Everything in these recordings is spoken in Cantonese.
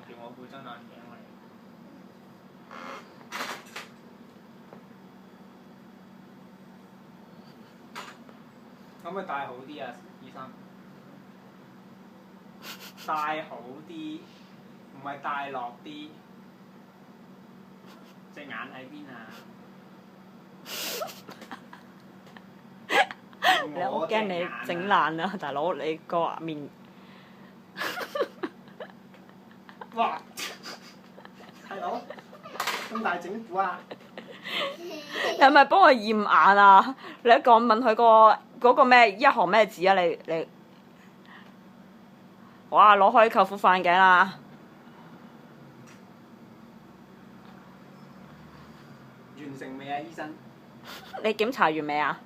住我副真眼鏡嚟。可唔可以戴好啲啊，醫生？戴好啲，唔係戴落啲。隻眼喺邊啊？你我驚你整爛啊，大佬！你個面哇！大佬，咁大整蠱啊！你係咪幫佢驗眼啊？你一講問佢嗰個咩一行咩字啊？你哇！攞開舅父副眼鏡啦！完成未啊，醫生？你檢查完未啊？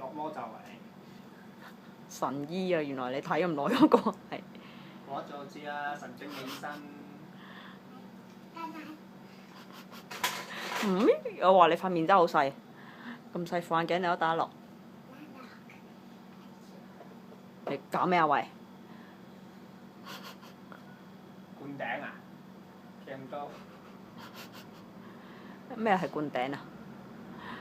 落魔咒啊你！神醫啊！原來你睇咁耐嗰個係。我一早知啦，神經嘅醫生。我話你塊面真係好細，咁細副眼鏡你都戴得落。你搞咩啊喂？灌頂啊！鏡高。咩係灌頂啊？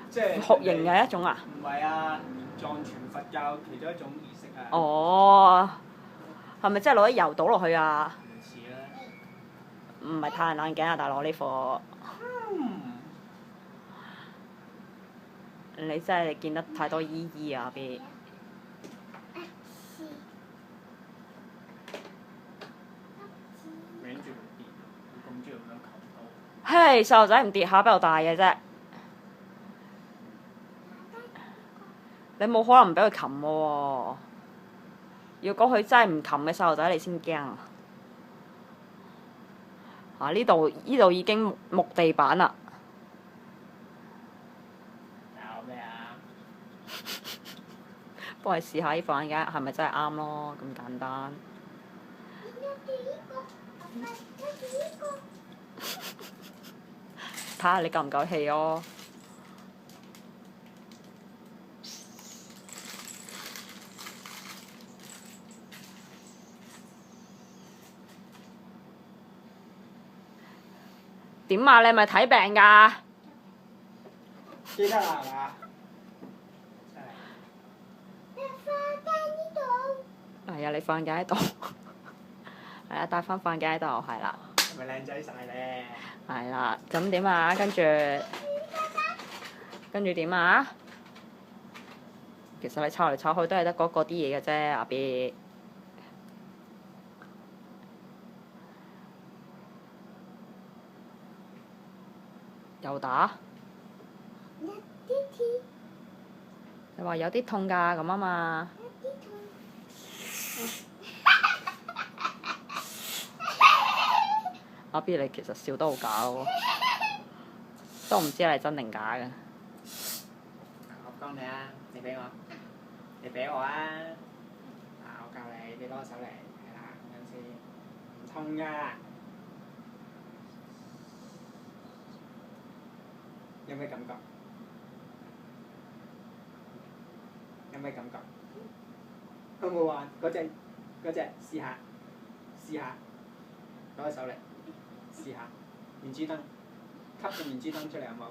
即係學型嘅一種啊？唔係啊，藏傳佛教其中一種儀式啊。哦，係咪即係攞啲油倒落去啊？唔似啦。唔係太陽眼鏡啊，大佬呢課。你真係見得太多姨姨啊 B。抿住佢跌，佢咁中意咁樣擒到。嘿，細路仔唔跌下邊度大嘅啫。你冇可能唔俾佢擒喎。如果佢真係唔擒嘅細路仔，你先驚啊！呢度已經木地板啦。有咩啊？幫你試下呢副眼鏡係咪真係啱咯？咁簡單。睇下你夠唔夠氣咯。點啊？你係咪睇病㗎？記得啦係嘛？係啊，你副眼鏡喺度。係啊，戴翻副眼鏡喺度，係啦。係咪靚仔晒咧？係啦，咁點啊？跟住點啊？其實你抄嚟抄去都係得嗰啲嘢嘅啫，阿 B。又打？你話有啲痛㗎，咁啊嘛。阿 B 你其實笑得好假喎，都唔知係真定假嘅。我幫你啊！你俾我，你俾我啊！我教你，你攞個手嚟，係啦，咁樣先，唔痛㗎。有咩感覺？有咩感覺？好唔好玩？嗰隻試下，攞個手嚟，試下，面珠燈，吸個面珠燈出嚟有冇？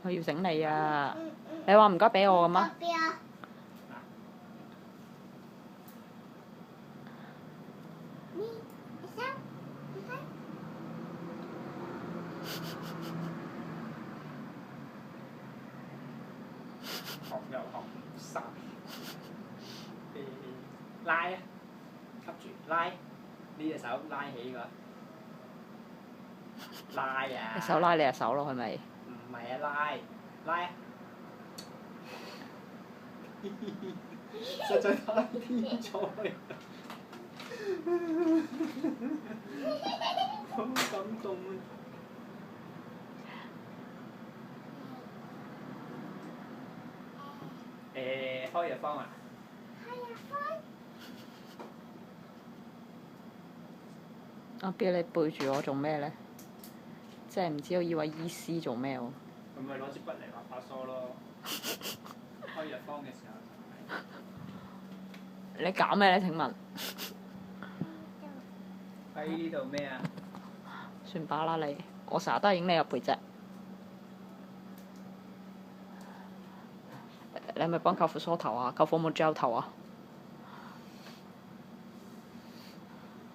我要整你啊！你話唔該俾我嘅咩？學又學唔晒，拉啊，吸住拉，呢隻手拉起個，拉啊！你手拉你隻手咯，係咪？唔係啊，拉啊！實在太天才，好感動啊！開藥方啊！阿 B 你背住我做咩呢？即係唔知我以為醫師做咩喎？咁咪攞支筆嚟畫梳咯。開藥方嘅時候就係。你搞咩咧？請問？喺呢度咩啊？算吧啦你，我成日都係影你個背脊。你係咪幫舅父梳頭啊？舅父有冇膠頭啊？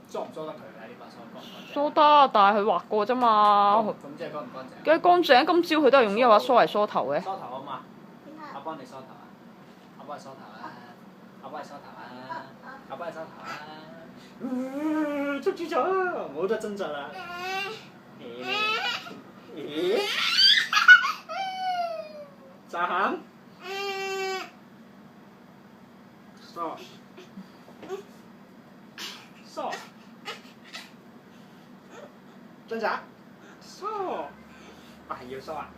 梳唔梳得佢㗎？呢把梳乾唔乾淨？梳得，但係佢畫過啫嘛。咁即係乾唔乾淨？梗係乾淨，今朝佢都係用呢個把梳嚟梳頭嘅。梳頭好嘛？我幫你梳頭啊！我幫你梳頭啊！我幫你梳頭啊！我幫你梳頭啊！捉住咗，冇得掙扎啦！咦？咋行？梳梳掙扎梳，係要梳啊！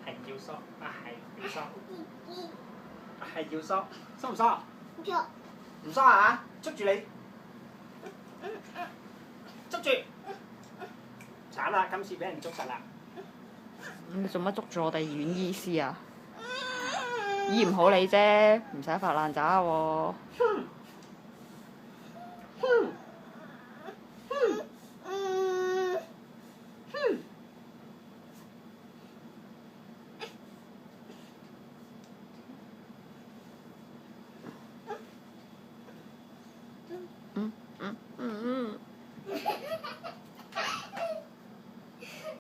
係要梳，係要梳，係要梳，梳唔梳？唔梳啊！捉住你，捉住！慘啦！今次俾人捉實啦！你做乜捉住我哋院醫師啊？醫唔好你啫，唔使發爛渣喎。